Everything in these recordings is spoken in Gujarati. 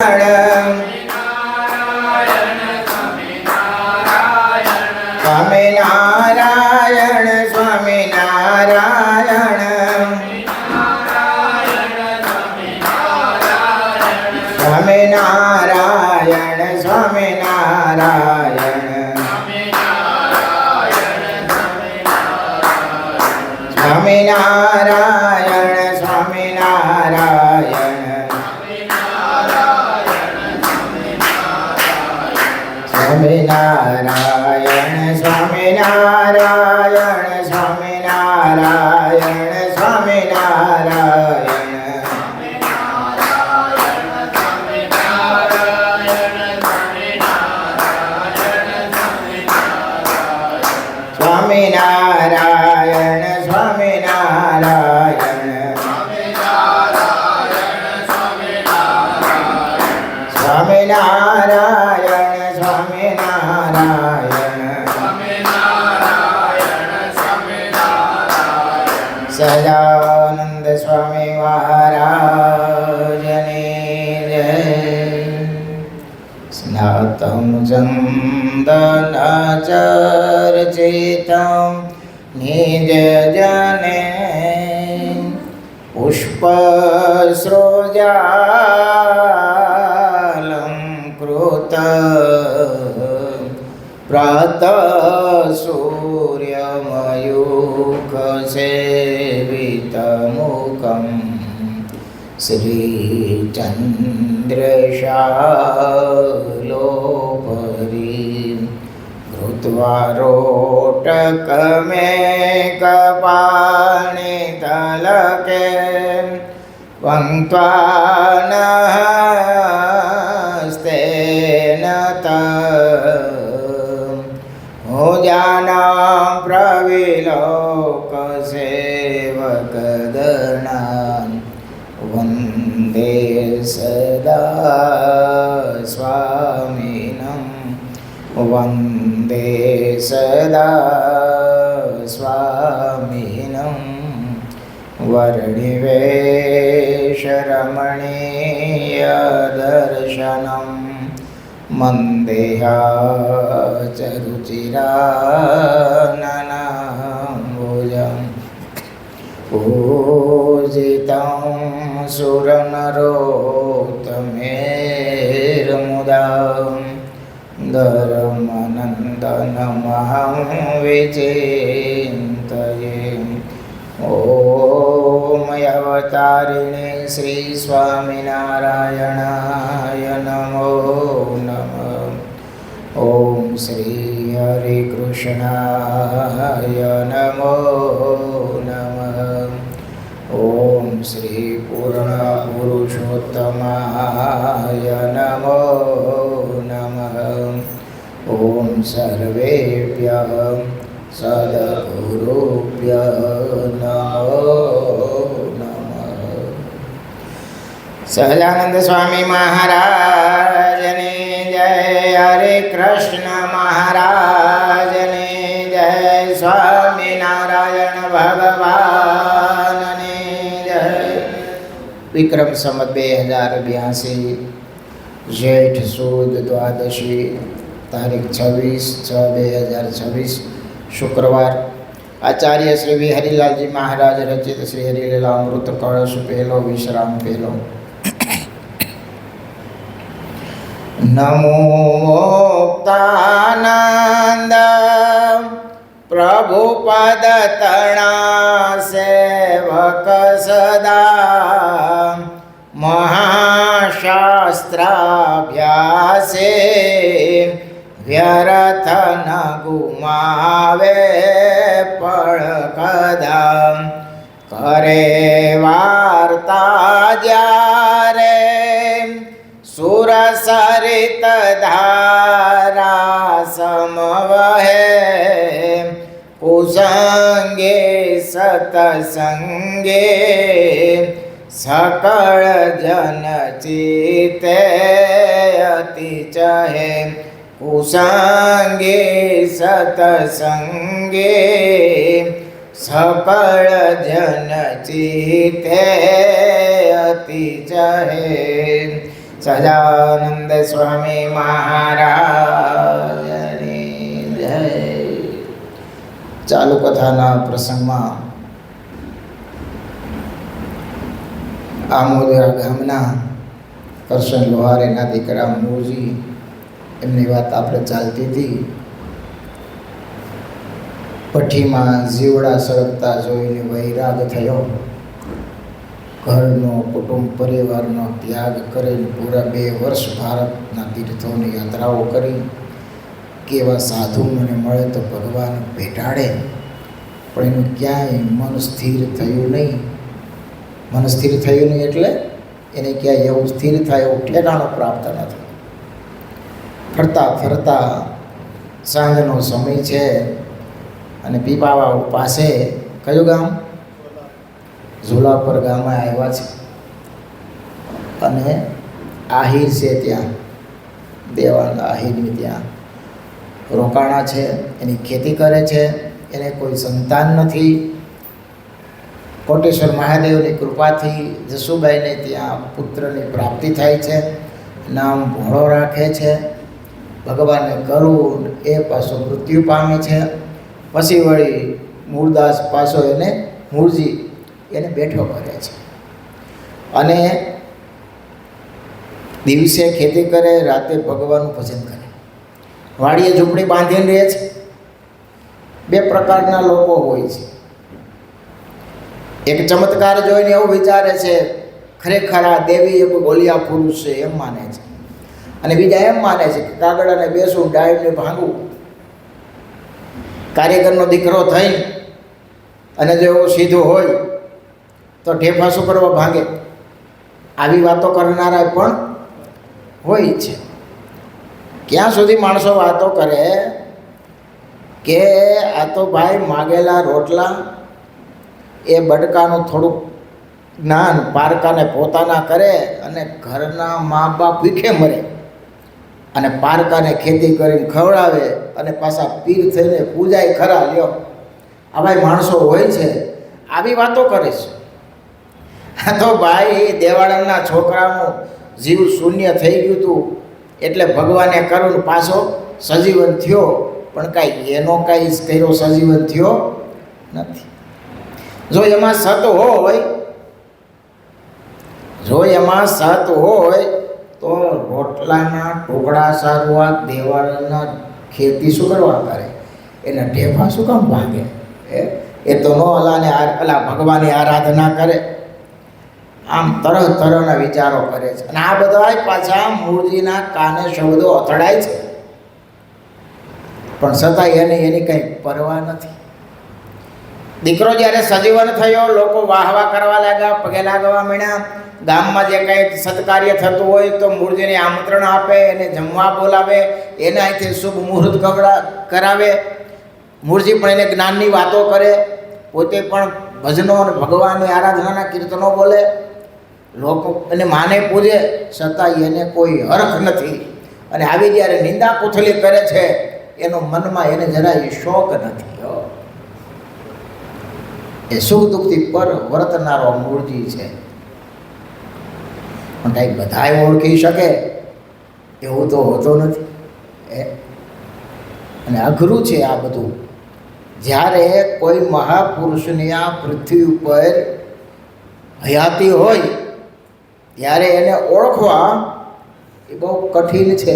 સ્વામિનારાયણ સ્વામિનારાયણ સ્વામિનારાયણ સ્વામિનારાયણ સ્વામિનારાયણ સ્વામિનારાયણ સ્વામિનારાયણ સ્વામિનારાયણ સ્વામિનારાયણ સ્વામિનારાયણ સ્વામિનારાયણ સ્વામિનારાયણ સ્વામિનારાયણ સ્વામિનારાયણ સદાનંદ સ્વામી મહારાજની જય. સ્નાતમ ચંદન ચર્ચિતમ નિજ જને પુષ્પસૃજાલં કૃત પ્રાતઃ સૂર્યમયુખસેવિતમુખં શ્રીચંદ્રશાલોપરી ધૃત્વા રોટકમેકપાણિતલકે વંક્ત્વા નસ્તેન ભુજાનાં પ્રવિલોકસેવકગણાં વંદે સદા સ્વામિનં વંદે સદા સ્વામિનં વર્ણિવેશરમણીય દર્શનમ મંદેહાચરુચિરાનનાંબુજં પૂજિतं સુરનરોત્તમેર્મુદા ધર્મનંદનમહં વિચિन्तયે. ઓમ અવતારિણે શ્રી સ્વામિનારાયણાય નમો નમઃ. ઓમ શ્રી હરિકૃષ્ણાય નમો નમઃ. ઓમ શ્રી પૂર્ણ પુરુષોત્તમાય નમો નમઃ. ઓમ સર્વેભ્યઃ સદગુરુભ્યઃ નમો નમઃ. સહજાનંદ સ્વામી મહારાજની જય. હરે કૃષ્ણ મહારાજની જય. સ્વામિનારાયણ ભગવાનની જય. વિક્રમ સંવત 2082 જેઠ સુદ દ્વાદશી તારીખ 26/6/2026 શુક્રવાર. આચાર્ય શ્રી વી હરિલાલજી મહારાજ રચિત શ્રી હરિલીલા અમૃત કળશ પહેલો વિશ્રામ પહેલો. નમો મુક્તાનંદ પ્રભુ પદ તણા સેવક સદા મહાશાસ્ત્રાભ્યાસે વ્યર્થ ન ગુમાવે પળ કદા. કરે વાર્તા જ્યારે સુરસરિત ધારા સમવહે કુસંગે સતસંગે સકળ જન ચિતે અતિ ચહે. કુસંગે સતસંગે સકળ જન ચિતે અતિ ચહે. સહજાનંદ સ્વામી મહારાજની જય. ચાલુ કથાના પ્રસંગમાં આમોદરા ગામના કરશન લોહારેના દીકરા મૂળજી એમની વાત આપણે ચાલતી હતી. ભઠ્ઠીમાં જીવડા સળગતા જોઈને વૈરાગ થયો. ઘરનો કુટુંબ પરિવારનો ત્યાગ કરીને પૂરા 2 વર્ષ ભારતના તીર્થોની યાત્રાઓ કરી. કેવા સાધુ મને મળે તો ભગવાન ભેટાડે, પણ એનું ક્યાંય મન સ્થિર થયું નહીં. મન સ્થિર થયું નહીં એટલે એને ક્યાંય એવું સ્થિર થાય એવું ઠેકાણું પ્રાપ્ત નથી. ફરતા ફરતા સાંજનો સમય છે અને પીપાવાવ પાસે કયું ગામ? ઝુલાપર ગામે આવ્યા છે અને આહિર છે, ત્યાં દેવાન આહિરની ત્યાં રોકાણા છે. એની ખેતી કરે છે. એને કોઈ સંતાન નથી. કોટેશ્વર મહાદેવની કૃપાથી જસુબાઈને ત્યાં પુત્રની પ્રાપ્તિ થાય છે. નામ ભોળો રાખે છે. ભગવાનને કરું એ પાછો મૃત્યુ પામે છે. પછી વળી મૂળદાસ પાછો એને મૂળજી એને બેઠો કરે છે અને દિવસે ખેતી કરે, રાતે ભગવાનનું ભજન કરે. વાડીએ ઝૂંપડી બાંધીને રહે છે. 2 પ્રકારના લોકો હોય છે. એક ચમત્કાર જોઈને એવું વિચારે છે ખરેખર આ દેવી એ કોઈ બોલિયા પુરુષ છે એમ માને છે, અને બીજા એમ માને છે કે કાગળ અને બેસું ડાળને ભાંગવું. કારીગરનો દીકરો થઈને અને જો એવો સીધો હોય તો ઢેફા શું કરવા ભાંગે. આવી વાતો કરનારા પણ હોય છે. ક્યાં સુધી માણસો વાતો કરે કે આ તો ભાઈ માગેલા રોટલા એ બડકાનું થોડુંક જ્ઞાન પારકાને પોતાના કરે અને ઘરના મા બાપ ભીખે મરે, અને પારકાને ખેતી કરીને ખવડાવે અને પાછા પીર થઈને પૂજાય ખરા. લ્યો, આવા માણસો હોય છે, આવી વાતો કરે છે. હા તો ભાઈ દેવાળાના છોકરાનું જીવ શૂન્ય થઈ ગયું હતું એટલે ભગવાને કરું પાછો સજીવન થયો, પણ કાંઈ એનો કાંઈ કર્યો સજીવન થયો નથી. જો એમાં સત હોય તો રોટલાના ટુકડા સારવા દેવાળાના ખેતી શું કરવા કરે? એના ઢેફા શું કામ ભાગે? એ તો નો અલાને ભગવાનની આરાધના કરે. આમ તરહના વિચારો કરે છે. અને આ બધા પાછા મૂળજીના કાને શબ્દો અથડાય છે, પણ છતાંય એની કંઈ પરવા નથી. દીકરો જ્યારે સજીવન થયો, લોકો વાહવા કરવા લાગ્યા, પગે લાગવા માંડ્યા. ગામમાં જે કંઈક સત્કાર્ય થતું હોય તો મૂળજીને આમંત્રણ આપે, એને જમવા બોલાવે, એને અહીંથી શુભ મુહૂર્ત કરાવે. મૂળજી પણ એને જ્ઞાનની વાતો કરે, પોતે પણ ભજનો અને ભગવાનની આરાધનાના કીર્તનો બોલે. લોકો એને માને પૂજે, છતાં એને કોઈ હરખ નથી. અને આવી જ્યારે નિંદા કુથલી કરે છે એનો મનમાં એને જરાય શોક નથી. એ સુખ દુઃખથી પર વર્તનારો મૂળજી છે. પણ કાંઈ બધાય ઓળખી શકે એવું તો હોતો નથી. અને અઘરું છે આ બધું. જ્યારે કોઈ મહાપુરુષની આ પૃથ્વી ઉપર હયાતી હોય ત્યારે એને ઓળખવા એ બહુ કઠિન છે.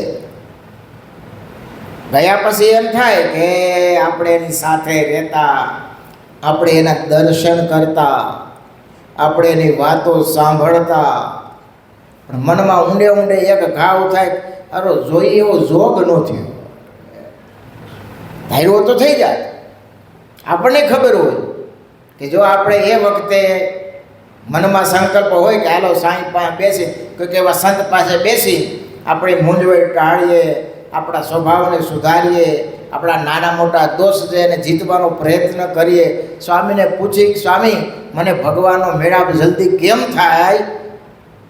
ગયા પછી એમ થાય કે આપણે એની સાથે રહેતા, આપણે એના દર્શન કરતા, આપણે એની વાતો સાંભળતા, પણ મનમાં ઊંડે ઊંડે એક ઘાવ થાય, અરે જોઈએ એવો જોગ ન થયો. ધાર્યો તો થઈ જાય. આપણને ખબર હોય કે જો આપણે એ વખતે મનમાં સંકલ્પ હોય કે હાલો સાંઈ પાસે બેસી કોઈક એવા સંત પાસે બેસી આપણે મૂંઝવણ ટાળીએ, આપણા સ્વભાવને સુધારીએ, આપણા નાના મોટા દોષ છે એને જીતવાનો પ્રયત્ન કરીએ. સ્વામીને પૂછી, સ્વામી મને ભગવાનનો મેળાપ જલ્દી કેમ થાય?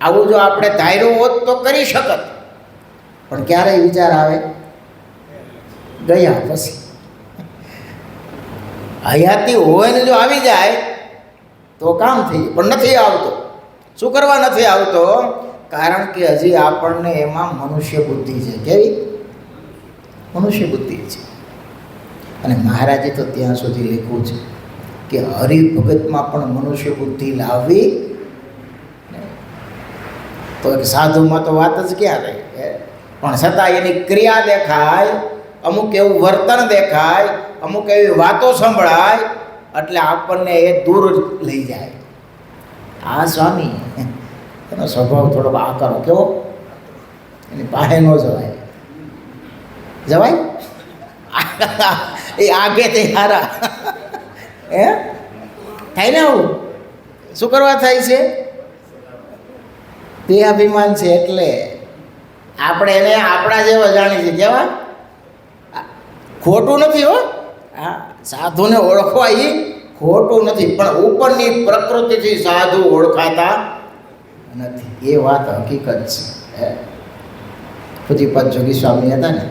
આવું જો આપણે ધાર્યું હોત તો કરી શકત. પણ ક્યારેય વિચાર આવે ગયા પછી. હયાતી હોય ને જો આવી જાય તો કામ થઈ, પણ નથી આવતો. શું કરવા નથી આવતો? કારણ કે હજી આપણને એમાં મનુષ્ય બુદ્ધિ છે. કેવી મનુષ્ય બુદ્ધિ છે? અને મહારાજે તો ત્યાં સુધી લખ્યું છે કે હરિભગતમાં પણ મનુષ્ય બુદ્ધિ લાવવી. તો એક સાધુમાં તો વાત જ ક્યાં રહી, પણ છતાં એની ક્રિયા દેખાય, અમુક એવું વર્તન દેખાય, અમુક એવી વાતો સંભળાય એટલે આપણને એ દૂર લઈ જાય. આ સ્વામી એનો સ્વભાવ થોડોક આકરો કેવો, એની પાસે ન જવાય. જવાય એ આગે તે હારા હે થાય ને. આવું શું કરવા થાય છે? તે અભિમાન છે. એટલે આપણે એને આપણા જેવા જાણી છે. કેવા? ખોટું નથી હો. હા, સાધુને ઓળખવા એ ખોટું નથી, પણ ઉપરની પ્રકૃતિથી સાધુ ઓળખાતા નથી. એ વાત હકીકત છે. પૂજ્યપાદ જોગી સ્વામી હતા ને,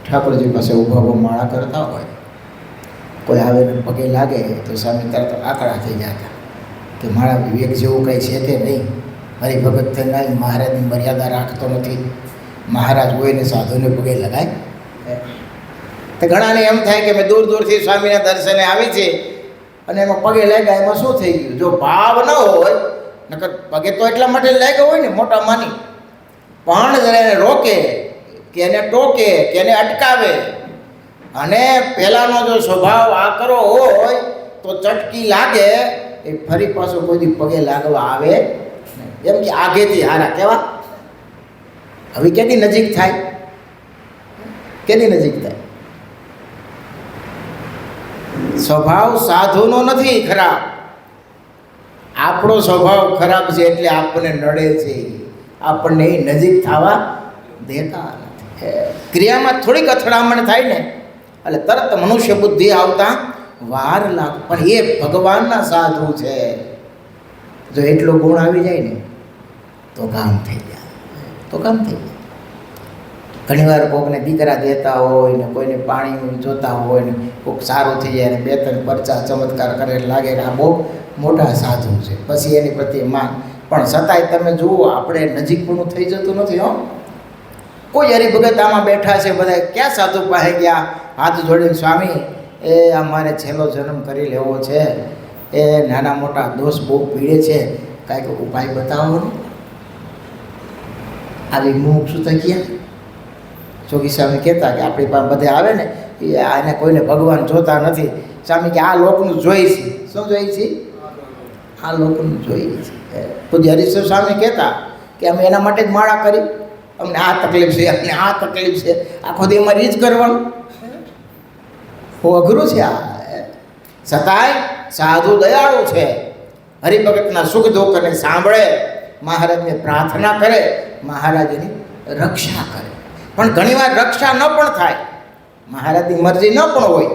ઠાકોરજી પાસે ઊભા માળા કરતા હોય, કોઈ આવે ને પગે લાગે તો સ્વામી તરત આકડા થઈ જતા કે મારા વિવેક જેવું કંઈ છે તે નહીં, હરિભગત થઈ નહીં, મહારાજની મર્યાદા રાખતો નથી, મહારાજ હોય ને સાધુને પગે લગાય. તો ઘણાને એમ થાય કે મેં દૂર દૂરથી સ્વામીના દર્શને આવી છે અને એમાં પગે લાગ્યા, એમાં શું થઈ ગયું? જો ભાવ ન હોય, નકર પગે તો એટલા માટે લાગ્યો હોય ને મોટા માની, પણ જરા એને રોકે કે એને ટોકે કે એને અટકાવે, અને પહેલાંનો જો સ્વભાવ આકરો હોય તો ચટકી લાગે એ ફરી પાછું કોઈ દી પગે લાગવા આવે નહીં. એમ કે આગેથી હારા કેવા. હવે કેદી નજીક થાય? કેદી નજીક થાય? સ્વભાવ સાધુનો નથી ખરાબ, આપણો સ્વભાવ ખરાબ છે એટલે આપણને નડે છે, આપણને એ નજીક થવા દેતા નથી. ક્રિયામાં થોડીક અથડામણ થાય ને એટલે તરત મનુષ્ય બુદ્ધિ આવતા વાર લાગે. પણ એ ભગવાનના સાધુ છે, જો એટલો ગુણ આવી જાય ને તો કામ થઈ જાય, તો કામ થઈ જાય. ઘણીવાર કોકને દીકરા દેતા હોય ને કોઈને પાણી જોતા હોય ને કોઈક સારું થઈ જાય ને બે ત્રણ પરચા ચમત્કાર કરે લાગે કે આ બહુ મોટા સાધુ છે, પછી એની પ્રત્યે માંગ. પણ છતાંય તમે જુઓ આપણે નજીકપણું થઈ જતું નથી. હો, કોઈ હરિભગત આમાં બેઠા છે, બધા ક્યાં સાધુ પાસે ગયા હાથ જોડીને, સ્વામી એ અમારે છેલ્લો જન્મ કરી લેવો છે, એ નાના મોટા દોષ બહુ પીડે છે, કાંઈક ઉપાય બતાવો ને. આવી મુમુક્ષુતા ક્યાં? જોગી સ્વામી કહેતા કે આપણી પાસે બધે આવે ને એ આને કોઈને ભગવાન જોતા નથી. સ્વામી કે આ લોકનું જોઈ છે. શું જોઈ છે? આ લોકનું જોઈ છે. પૂજ્ય હરીશ્વર સ્વામી કહેતા કે અમે એના માટે જ માળા કરી, અમને આ તકલીફ છે, અમને આ તકલીફ છે, આખો દી અમારે એ જ કરવાનું. બહુ અઘરું છે આ. છતાંય સાધુ દયાળુ છે, હરિભગતના સુખ દુઃખને સાંભળે, મહારાજને પ્રાર્થના કરે, મહારાજની રક્ષા કરે. પણ ઘણીવાર રક્ષા ન પણ થાય, મહારાજની મરજી ન પણ હોય,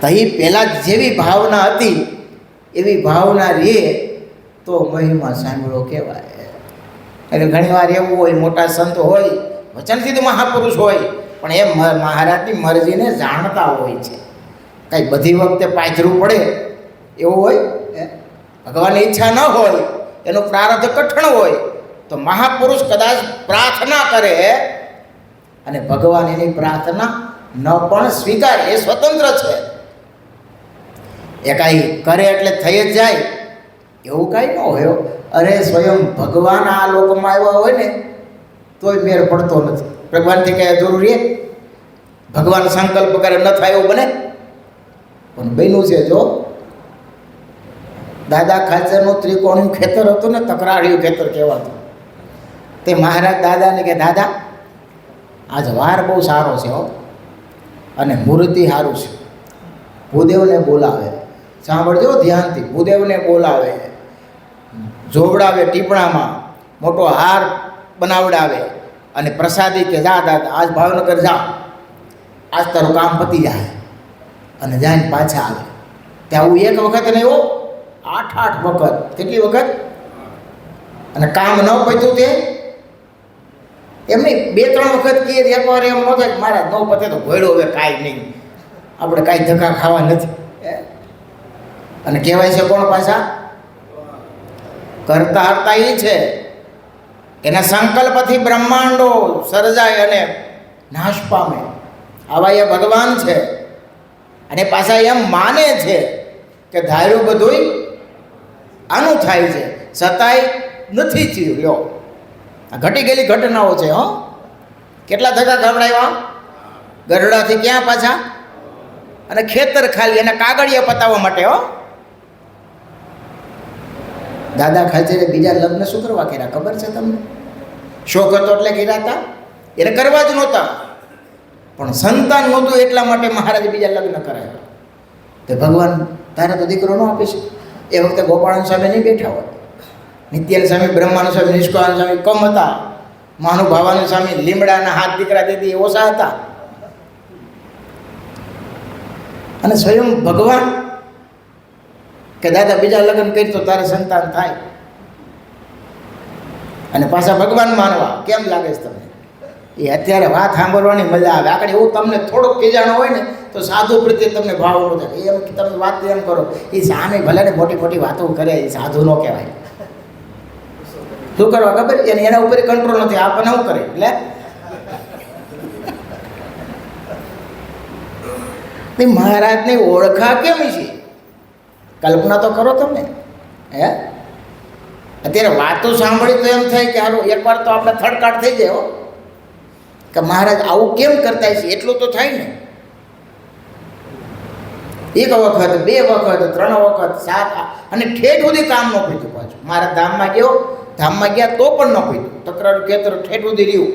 તો એ પહેલાં જેવી ભાવના હતી એવી ભાવના રહે તો મહિમા સાંભળો કહેવાય. એટલે ઘણીવાર એવું હોય, મોટા સંત હોય, વચનસિદ્ધ મહાપુરુષ હોય, પણ એ મહારાજની મરજીને જાણતા હોય છે. કાંઈ બધી વખતે પાથરું પડે એવું હોય, ભગવાનની ઈચ્છા ન હોય, એનું પ્રારબ્ધ કઠણ હોય, તો મહાપુરુષ કદાચ પ્રાર્થના કરે અને ભગવાન એની પ્રાર્થના ન પણ સ્વીકારે, એ સ્વતંત્ર છે. એ કાંઈ કરે એટલે થઈ જ જાય એવું કાંઈ ન હોય. અરે સ્વયં ભગવાન આ લોકમાં આવ્યા હોય ને તોય મેર પડતો નથી. ભગવાનથી કંઈ જરૂરી ભગવાન સંકલ્પ કરે ન થાય એવું બને? પણ બન્યું છે. જો દાદા ખાચરનું ત્રિકોણિયું ખેતર હતું ને, તકરાળિયું ખેતર કહેવાતું, તે મહારાજ દાદાને કે દાદા આજ વાર બહુ સારો છે હો, અને મૂર્તિ સારું છે. ભૂદેવને બોલાવે, સાંભળજો ધ્યાનથી, ભૂદેવને બોલાવે, જોવડાવે, ટીપણામાં મોટો હાર બનાવડાવે અને પ્રસાદી કે જા દાદા આજ ભાવનગર જા, આજ તારું કામ પતી જાય. અને જાય પાછા આવે. ત્યાં હું એક વખત નહીં હો, 8 વખત. કેટલી વખત? અને કામ ન પત્યું તે એમ નહીં, 2-3 વખત કહે. એકવાર એમ ન થાય મારા ન પતે તો ઘોડ્યો, હવે કાંઈ નહીં, આપણે કાંઈ ધક્કા ખાવા નથી. અને કહેવાય છે કોણ પાછા? કરતા હરતા એ છે. એના સંકલ્પથી બ્રહ્માંડો સર્જાય અને નાશ પામે, આવા એ ભગવાન છે. અને પાછા એમ માને છે કે ધાર્યું બધુંય આનું થાય છે, છતાંય નથી થયું. લ્યો, આ ઘટી ગયેલી ઘટનાઓ છે. કેટલા ધક્કા ખવડાવ્યા ગરડાથી ક્યાં પાછા, અને ખેતર ખાલી અને કાગળિયા પતાવવા માટે. દાદા ખાચરે બીજા લગ્ન શું કરવા કર્યા ખબર છે તમને? શોખ હતો એટલે કર્યા હતા? એને કરવા જ નહોતા, પણ સંતાન નહોતું એટલા માટે મહારાજ બીજા લગ્ન કરાવ્યા. તો ભગવાન તારે તો દીકરો ન આપી શકે. એ વખતે ગોપાળાન સ્વામી નહીં બેઠા હોય, નિત્યાન સ્વામી, બ્રહ્માનંદ સ્વામી, નિષ્કાળાનંદ સ્વામી કમ હતા, મહાનુભાવાનંદ સ્વામી લીમડાના હાથ દીકરા દીદી ઓછા હતા. અને સ્વયં ભગવાન કે દાદા બીજા લગ્ન કરી તો તારે સંતાન થાય. અને પાછા ભગવાન માનવા. કેમ લાગે છે તમને? એ અત્યારે વાત સાંભળવાની મજા આવે. આગળ એવું તમને થોડુંક કીજાણો હોય ને તો સાધુ પ્રત્યે તમને ભાવ ન થાય. એમ તમે વાત એમ કરો, એ સામે ભલે ને મોટી મોટી વાતો કરે, એ સાધુ ન કહેવાય. શું કરવા ખબર? એને એના ઉપર કંટ્રોલ નથી, આપણને શું કરે. એટલે મહારાજની ઓળખા કેમ છે? કલ્પના તો કરો તમે. હે, અત્યારે વાતો સાંભળી તો એમ થાય કે હારું એકવાર તો આપણે થડકાટ થઈ જાય કે મહારાજ આવું કેમ કરતા છે. એટલું તો થાય ને. એક વખત, બે વખત, 3 વખત, 7, અને ઠેઠ સુધી કામ ન પીધું. પાછું મારા ધામમાં ગયા તો પણ ન પીધું. તકરાર ખેતર ઠેઠ સુધી રહ્યું.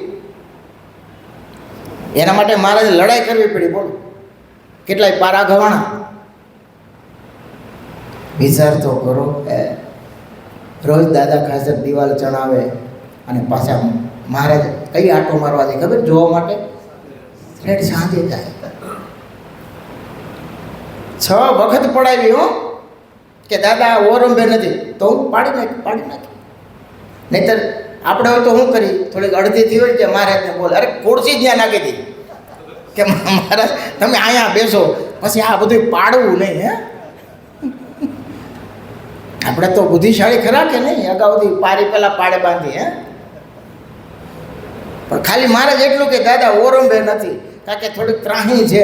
એના માટે મહારાજે લડાઈ કરવી પડી. બોલો, કેટલાય પારા ગવાણા. વિચાર તો કરો. રોજ દાદા ખાચર દિવાલ ચણાવે અને પાછા મહારાજ કઈ આંટો મારવા જાય ખબર? જોવા માટે રેડ સાંજે જાય. 6 વખત પડાવી કે દાદા ઓરંબે નથી તો હું પાડી નાખી. નહીતર આપણે હોય તો શું કરી, થોડીક અડધીથી હોય કે મહારાજને બોલે, અરે ખુરશી જ ત્યાં નાખી હતી કે મહારાજ તમે અહીંયા બેસો, પછી આ બધું પાડવું નહીં. હે, આપણે તો બુદ્ધિશાળી ખરા કે નહીં? અગાઉથી પારી પેલા પાડે બાંધી. હે, પણ ખાલી મહારાજ એટલું કે દાદા ઓરંબે નથી, કારણ કે થોડીક ત્રાહી છે,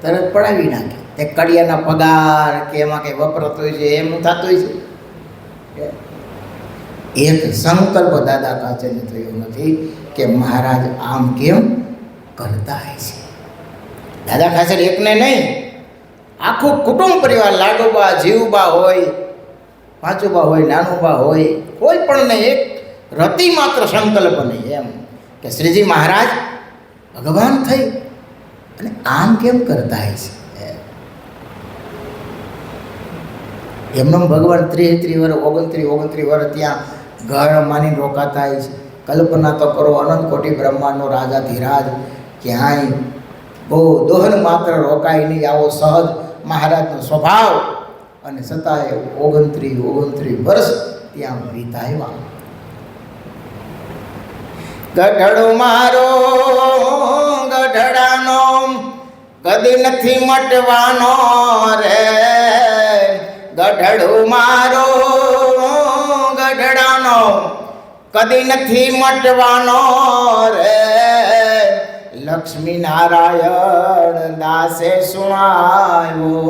તરત પડાવી નાખે. તે કડિયાના પગાર કે એમાં કંઈ વપરાતું હોય છે, એમ થતું હોય છે. એક સંકલ્પ દાદા ખાચરને થયો નથી કે મહારાજ આમ કેમ કરતા હોય છે. દાદા ખાચર એકને નહીં, આખું કુટુંબ પરિવાર, લાડુબા, જીવબા હોય, પાંચુબા હોય, નાનુબા હોય, કોઈ પણ નહીં, એક રતિ માત્ર સંકલ્પ નહીં એમ કે શ્રીજી મહારાજ ભગવાન થઈ અને આમ કેમ કરતા હોય છે. એમનો ભગવાન 30 વર્ષ 29 વર્ષ ત્યાં ઘર માની રોકાતા હોય છે. કલ્પના તો કરો, અનંત કોટી બ્રહ્માંડનો રાજાધિરાજ ક્યાંય બહુ દોહન માત્ર રોકાય નહીં, આવો સહજ મહારાજનો સ્વભાવ. અને છતાંય 29 વર્ષ ત્યાં વિતાવ્યા. ગઢડો મારો ગઢડાનો કદી નથી મટવાનો રે. ગઢડો મારો ગઢડાનો કદી નથી મટવાનો રે. લક્ષ્મી નારાયણ દાસે સુણાયો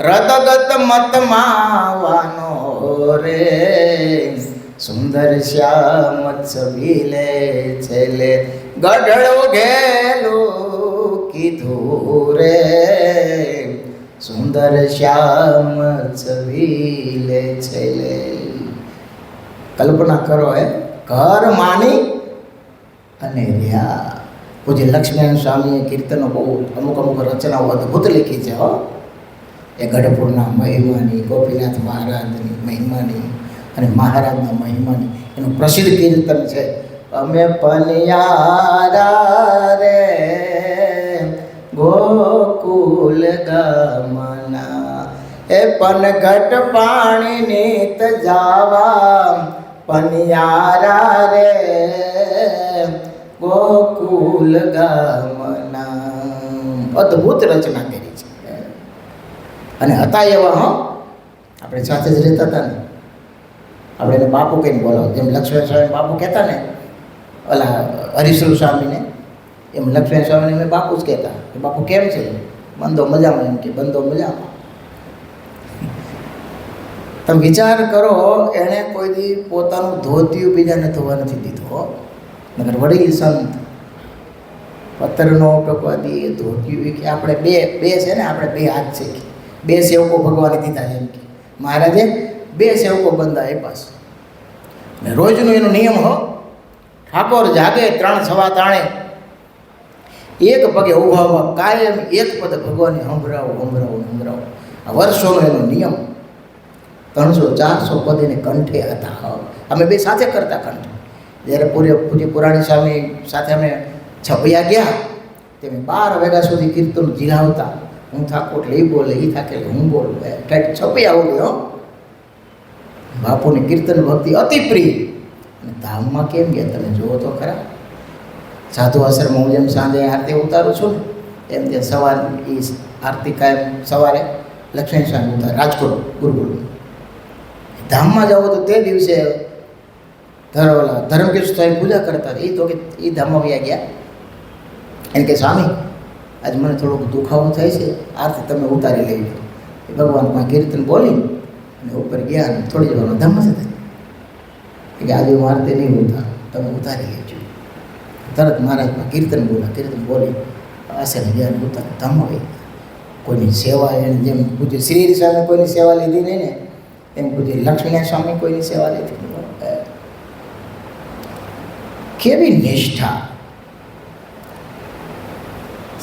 રદગત મતમાવાનો રે. સુંદર શ્યામ છબીલે છેલે ગઢડો ઘેલો કીધું રે. સુંદર શ્યામ છબીલે છેલે. કલ્પના કરો, ઘર માની અને રહ્યા. પૂજ્ય લક્ષ્મીનારાયણ સ્વામીએ કીર્તનો બહુ અમુક રચનાઓ અદ્ભુત લીખી છે. એ ગઢપુરના મહિમાની, ગોપીનાથ મહારાજની મહિમાની અને મહારાજના મહિમાની એનું પ્રસિદ્ધ કીર્તન છે. અમે પનિયારા રે ગોકુલ ગમના, એ પનઘટ પાણી નીત જાવા. પનિયારા રે ગોકુલ ગમના. અદ્ભુત રચના કરી છે. અને હતા એવા, આપણે સાથે જ રહેતા હતા ને, આપણે એને બાપુ કહીને બોલાવો. જેમ લક્ષ્મણ સ્વામી બાપુ કહેતા ને ઓલા હરીશ્વર સ્વામીને, એમ લક્ષ્મણ સ્વામીને મેં બાપુ જ કહેતા કે બાપુ કેમ છે? બંધો મજામાં. એમ કે બંધો મજામાં. તમે વિચાર કરો, એણે કોઈ દી પોતાનું ધોતિયું બીજાને ધોવા નથી દીધો. નગર વડીલ સંત પથ્થરનો ટોકવા દઈએ ધોતિયું કે આપણે બે છે ને, આપણે બે હાથ છે, બે સેવકો ભગવાને દીધા છે. એમ કે મહારાજે બે સેવકો બંધા એ પાસે. ને રોજનો એનો નિયમ હો, ઠાકોર જાગે 3 સવા 3 એક પગે ઊભા ઊભા કાયમ એક પદ ભગવાનને સંભળાવો. આ વર્ષોનો એનો નિયમ. 300-400 પદ એને કંઠે હતા. અમે બે સાથે કરતા કંઠે. જ્યારે પૂજ્ય પુરાણી સ્વામી સાથે અમે છપૈયા ગયા, તે 12 વાગ્યા સુધી કીર્તન ઝીલાવતા. હું થાકો એટલે એ બોલે, એ થાકે એટલે હું બોલું. છપૈયા ઉડે હો. બાપુની કીર્તન ભક્તિ અતિ પ્રિય. અને ધામમાં કેમ ગયા તમે જુઓ તો ખરા. સાધુ આશ્રમમાં હું જેમ સાંજે આરતી ઉતારું છું ને, એમ ત્યાં સવાર એ આરતી કાયમ સવારે લક્ષ્મણ સ્વામી ઉતાર રાજકોટ ગુરુકુળ. ધામમાં જાઓ તો તે દિવસે ધર્મકૃષ્ણ સ્વામી પૂજા કરતા. એ તો કે એ ધામમાં વયા ગયા. એને કે સ્વામી આજે મને થોડોક દુખાવો થાય છે, આરતી તમે ઉતારી લેજો. એ ભગવાન પાસે કીર્તન બોલી અને ઉપર ગયા અને થોડી જ વાર ધામમાં જતા. કે આજે હું આરતી નહીં ઉતાર, તમે ઉતારી લેજો. તરત મહારાજમાં કીર્તન બોલી આશરે ગયા ઉતાર ધામમાં વહી. કોઈની સેવા એને જેમ પૂજ્ય શ્રી સ્વામી કોઈની સેવા લીધી નહીં ને, એમ પૂજ્ય લક્ષ્મીનારાયણ સ્વામી કોઈની સેવા લીધી. કેવી નિષ્ઠા!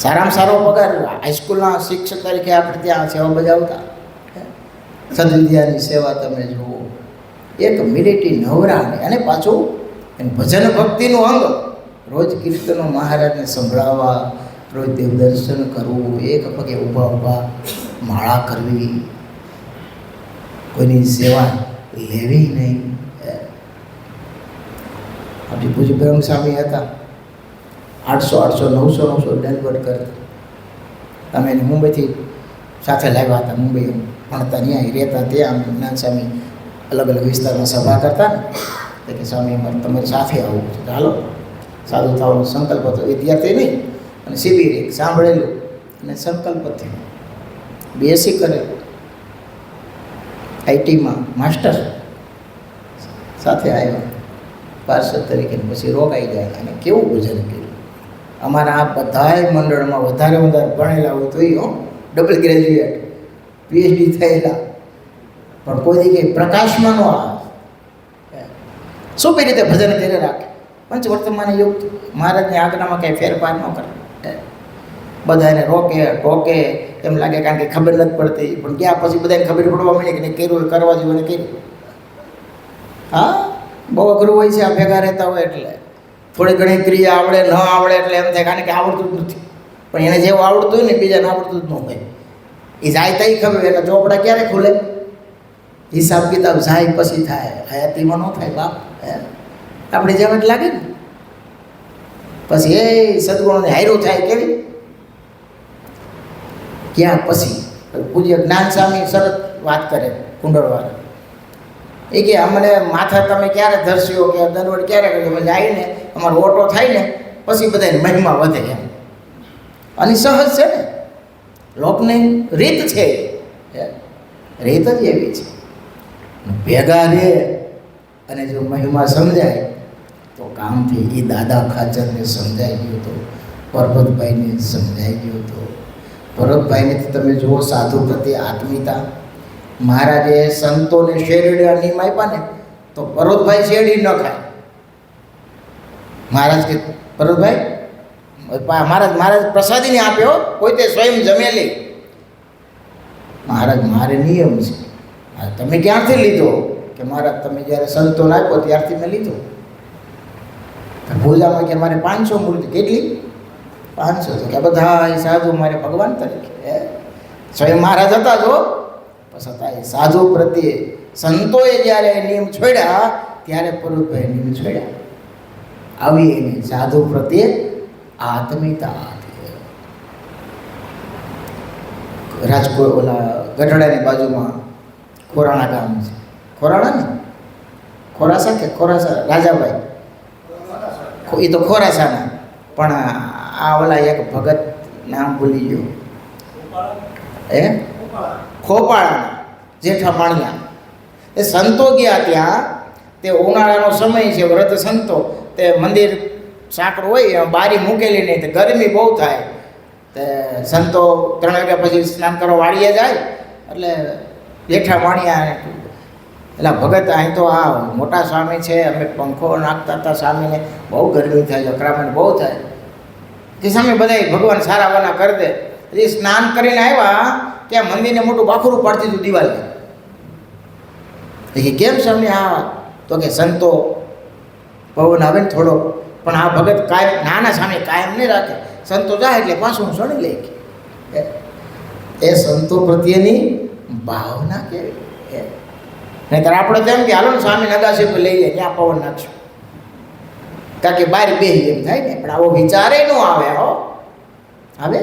સારામાં સારો પગાર હાઈસ્કૂલના શિક્ષક તરીકે આપણે ત્યાં સેવા બજાવતા. સદવિદ્યાની સેવા તમે જુઓ, એક મિનિટની નવરાને અને પાછું ભજન ભક્તિનું અંગ. રોજ કીર્તનો મહારાજને સંભળાવવા, રોજ દેવ દર્શન કરવું, એક પગે ઊભા માળા કરવી, કોઈની સેવા લેવી નહીં. આપણી પૂજ્ય બ્રહ્મ સ્વામી હતા, 800, 900 દંડવટ કરતા. તમે એને મુંબઈથી સાથે લાવ્યા હતા. મુંબઈ ભણતા ત્યાં રહેતા, ત્યાં જ્ઞાન સ્વામી અલગ અલગ વિસ્તારમાં સભા કરતા ને, કે સ્વામી અમારે તમારી સાથે આવવું છે, ચાલો. સાધુ થવાનો સંકલ્પ હતો, વિદ્યાર્થી નહીં. અને શિબિર એક સાંભળેલું અને સંકલ્પ થયો. BSc કરેલું, આઈટીમાં માસ્ટર, સાથે આવ્યા પાર્ષદ તરીકે. પછી રોકાઈ ગયા અને કેવું ભજન કર્યું. અમારા આ બધાય મંડળમાં વધારે ભણેલા હોય તો એ ડબલ ગ્રેજ્યુએટ, PhD થયેલા, પણ કોઈ જગ્યાએ પ્રકાશમાં ન આવે. શું કઈ રીતે ભજન કરી રાખે? પંચવર્તમાન યુગ મહારાજની આજ્ઞામાં કંઈ ફેરફાર ન કરે. બધાને રોકે ટોકે એમ લાગે, કારણ કે ખબર નથી પડતી. પણ ગયા પછી બધાને ખબર પડવા માંડી કે નહીં કર્યું, કરવા જેવું ને કર્યું. હા, બહુ અઘરું હોય છે આ ભેગા રહેતા હોય એટલે. થોડી ઘણી ક્રિયા આવડે ન આવડે એટલે એમ થાય, કારણ કે આવડતું જ નથી. પણ એને જેવું આવડતું હોય ને બીજાને આવડતું જ ન હોય. એ જાય તઈ ખબર, એટલે ચોપડા ક્યારે ખુલે? હિસાબ કિતાબ જાય પછી થાય, હયાતીમાં ન થાય બાપ. આપણે જેમ જ લાગે ને પછી એ સદગુણોને હાયરો થાય કેવી ક્યાં પછી. પૂજ્ય જ્ઞાન સ્વામી સરસ વાત કરે કુંડળવાળા. એ કે અમને માથા તમે ક્યારે ધરશો કે દરવડ ક્યારે કર્યો? એટલે આવીને અમારો ઓટો થાય ને પછી બધાને મહિમા વધે એમ. અને સહજ છે ને, લોકની રીત છે, રીત જ એવી છે. ભેગા રહે અને જો મહિમા સમજાય તો કામથી. એ દાદા ખાચરને સમજાઈ ગયું તો, પરબતભાઈને સમજાઈ ગયું તો. ભરતભાઈને તમે જુઓ સાધુ પ્રત્યે આત્મીયતા. મહારાજે સંતોને શેરડીના નિયમ આપ્યા ને તો ભરતભાઈ શેરડી ન ખાય. મહારાજ કે ભરતભાઈ મહારાજ પ્રસાદીને આપ્યો, કોઈ તે સ્વયં જમેલી. મહારાજ મારે નિયમ છે. તમે ક્યાંથી લીધો? કે મહારાજ તમે જ્યારે સંતોને આપ્યો ત્યારથી મેં લીધો. પૂજામાં કે મારે 500 મૂર્તિ. કેટલી? 500. તો કે બધા સાધુ મારે ભગવાન તરીકે. સ્વયં મહારાજ હતા જો, છતાં એ સાધુ પ્રત્યે સંતોએ જ્યારે નિયમ છોડ્યા ત્યારે પરોતભાઈ નિયમ છોડ્યા. આવી એની સાધુ પ્રત્યે આત્મીયતા. રાજકોટ ઓલા ગઢડાની બાજુમાં ખોરાણા ગામ છે. ખોરાણા ને ખોરાસા કે ખોરાસા રાજાભાઈ, એ તો ખોરાસાના, પણ આ ઓલા એક ભગત નામ ભૂલી ગયું, ખોપાળાના જેઠા માણિયા. એ સંતો ગયા ત્યાં, તે ઉનાળાનો સમય છે, વ્રત સંતો, તે મંદિર સાંકડું હોય બારી મૂકેલી નહીં, તે ગરમી બહુ થાય, તે સંતો 3 વાગ્યા પછી સ્નાન કરવા વાળીએ જાય. એટલે જેઠા માણિયા એટલે ભગત અહીં તો આ મોટા સ્વામી છે, અમે પંખો નાખતા હતા સ્વામીને, બહુ ગરમી થાય, અકરામણ બહુ થાય. તે સામે બધા ભગવાન સારા વાના કરી દે. પછી સ્નાન કરીને આવ્યા ત્યાં મંદિરને મોટું બાખરું પાડતી હતું દિવાલે. કેમ સ્વામી આ? તો કે સંતો પવન આવે ને થોડો, પણ આ ભગત કાયમ નાના સામે કાયમ નહીં રાખે, સંતો જાય એટલે પાછું હું સણી લઈ. એ સંતો પ્રત્યેની ભાવના કેવી. નહીંતર આપણે તેમ કે હાલો ને સ્વામી નગાસી પર લઈ જાય, ત્યાં પવન નાખશું, કારણ કે બહાર બેસી એમ થાય ને. પણ આવો વિચારે ન આવે. હવે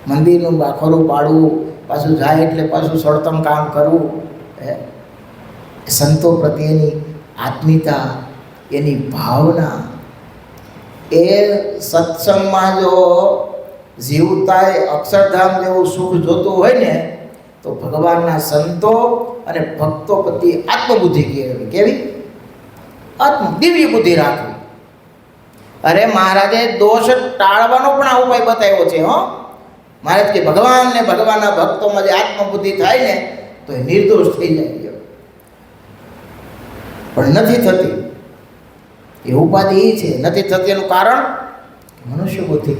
મંદિરનું બાખોરું પાડવું, પાછું જાય એટલે પાછું સળતમ કામ કરવું. સંતો પ્રત્યેની આત્મીયતા, એની ભાવના, એ સત્સંગમાં જો જીવતાય અક્ષરધામ જેવું સુખ જોતું હોય ને, તો ભગવાનના સંતો અને ભક્તો પ્રત્યે આત્મબુદ્ધિ કેવી દિવ્ય બુદ્ધિ રાખવી. અરે મહારાજે દોષ ટાળવાનો પણ આ ઉપાય બતાવ્યો છે. મહારાજ કે ભગવાન ને ભગવાનના ભક્તોમાં જે આત્મબુદ્ધિ થાય ને, તો એ નિર્દોષ થઈ જાય. પણ નથી થતી. એ ઉપાધિ એ છે, નથી થતી એનું કારણ મનુષ્ય બુદ્ધિ.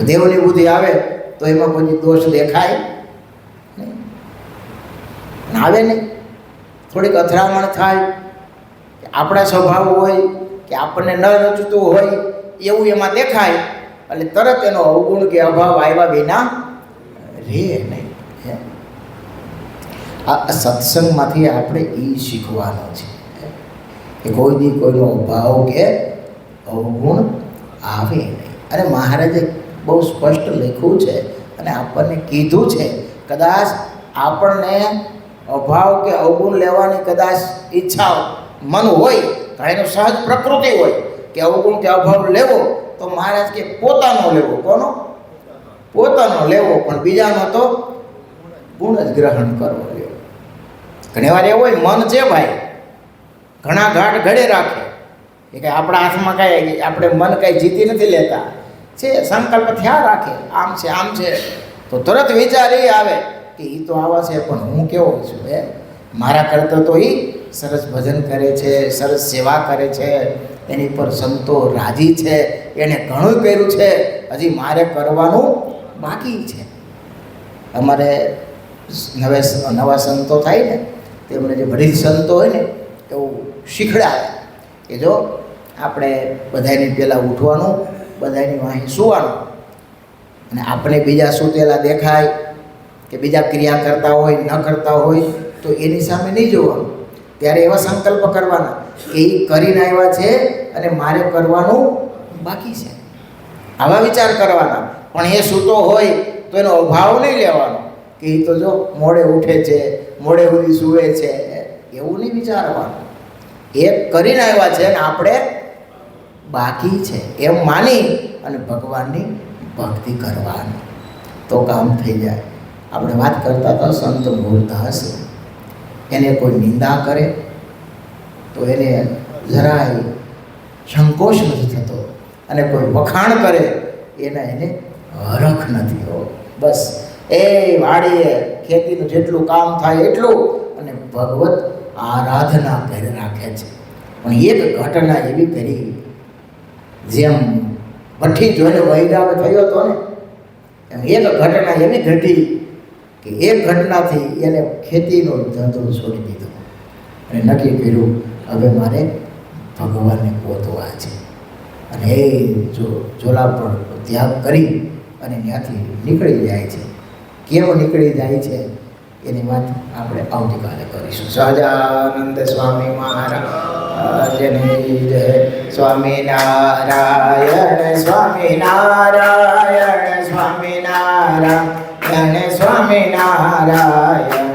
દેવની બુદ્ધિ આવે તો એમાં કોઈ દોષ દેખાય નહીં, આવે નહીં. થોડીક અથડામણ થાય, આપણા સ્વભાવ હોય કે આપણને ન રચતું હોય એવું એમાં દેખાય, એટલે તરત એનો અવગુણ કે અભાવ આવ્યા વિના રહે નહીં. આ સત્સંગમાંથી આપણે એ શીખવાનું છે કે કોઈ દી કોઈનો અભાવ કે અવગુણ આવે નહીં. અને મહારાજે બહુ સ્પષ્ટ લખ્યું છે અને આપણને કીધું છે, કદાચ આપણને અભાવ કે અવગુણ લેવાની કદાચ ઈચ્છા મન હોય, એનું સહજ પ્રકૃતિ હોય કે અવગુણ કે અભાવ લેવો, તો મહારાજ કે પોતાનો લેવો. કોનો? પોતાનો લેવો, પણ બીજાનો તો ગુણ જ ગ્રહણ કરવો લેવો. ઘણી વાર એવું હોય, મન છે ભાઈ, ઘણા ઘાટ ઘડે રાખે એ કંઈ આપણા હાથમાં કાંઈ, આપણે મન કાંઈ જીતી નથી લેતા છે, સંકલ્પ થયા રાખે, આમ છે આમ છે, તો તરત વિચાર એ આવે કે એ તો આવા છે, પણ હું કેવો છું? મારા કરતાં તો એ સરસ ભજન કરે છે, સરસ સેવા કરે છે, એની પર સંતો રાજી છે, એણે ઘણું કર્યું છે, હજી મારે કરવાનું બાકી છે. અમારે નવા સંતો થાય ને, તેમને જે વડીલ સંતો હોય ને, એવું શીખડાવે કે જો આપણે બધાની પહેલાં ઉઠવાનું, બધાની વાંહે સૂવાનું, અને આપણે બીજા સૂતેલા દેખાય કે બીજા ક્રિયા કરતા હોય ન કરતા હોય તો એની સામે નહીં જોવાનું. ત્યારે એવા સંકલ્પ કરવાના કે એ કરીને આવ્યા છે અને મારે કરવાનું બાકી છે, આવા વિચાર કરવાના. પણ એ સૂતો હોય તો એનો અભાવ નહીં લેવાનો કે એ તો જો મોડે ઉઠે છે, મોડે સુધી સૂવે છે, એવું નહીં વિચારવાનું. એ કરીને આવ્યા છે અને આપણે બાકી છે એમ માની અને ભગવાનની ભક્તિ કરવાની, તો કામ થઈ જાય. આપણે વાત કરતા હતા સંત મૂળદાસ, એને કોઈ નિંદા કરે તો એને જરાય સંકોચ નથી થતો, અને કોઈ વખાણ કરે એને હરખ નથી હો. બસ એ વાડીએ ખેતીનું જેટલું કામ થાય એટલું, અને ભગવત આરાધના કરી રાખે છે. પણ એક ઘટના એવી કરી, જેમ ભઠ્ઠી જોઈને વૈરાગ થયો હતો ને, એમ એક ઘટના એવી ઘટી કે એક ઘટનાથી એને ખેતીનો ધંધો છોડી દીધો અને નક્કી કર્યું હવે મારે ભગવાનને પહોંચવા છે. અને એ ઝોલા પર ત્યાગ કરી અને ત્યાંથી નીકળી જાય છે. કેમ નીકળી જાય છે એની વાત આપણે આવતીકાલે કરીશું. સહજાનંદ સ્વામી મહારાજની જય. સ્વામિનારાયણ સ્વામિનારાયણ સ્વામિનારાયણ સ્વામિનારાયણ.